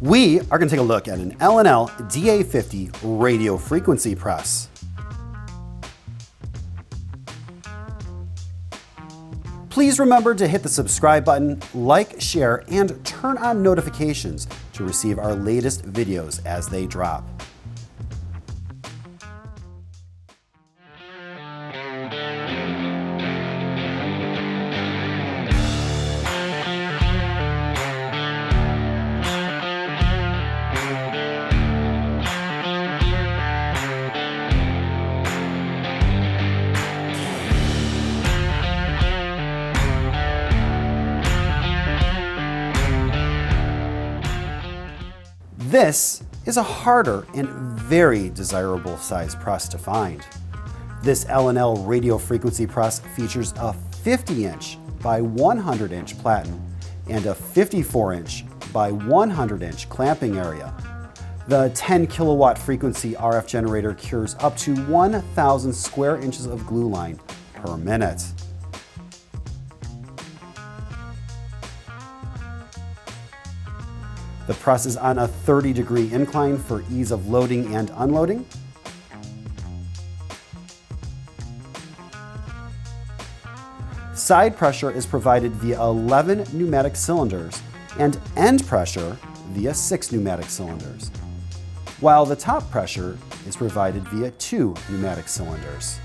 We are going to take a look at an L&L DA-50 radio frequency press. Please remember to hit the subscribe button, like, share, and turn on notifications to receive our latest videos as they drop. This is a harder and very desirable size press to find. This L&L radio frequency press features a 50-inch by 100-inch platen and a 54-inch by 100-inch clamping area. The 10 kilowatt frequency RF generator cures up to 1,000 square inches of glue line per minute. The press is on a 30-degree incline for ease of loading and unloading. Side pressure is provided via 11 pneumatic cylinders and end pressure via 6 pneumatic cylinders, while the top pressure is provided via 2 pneumatic cylinders.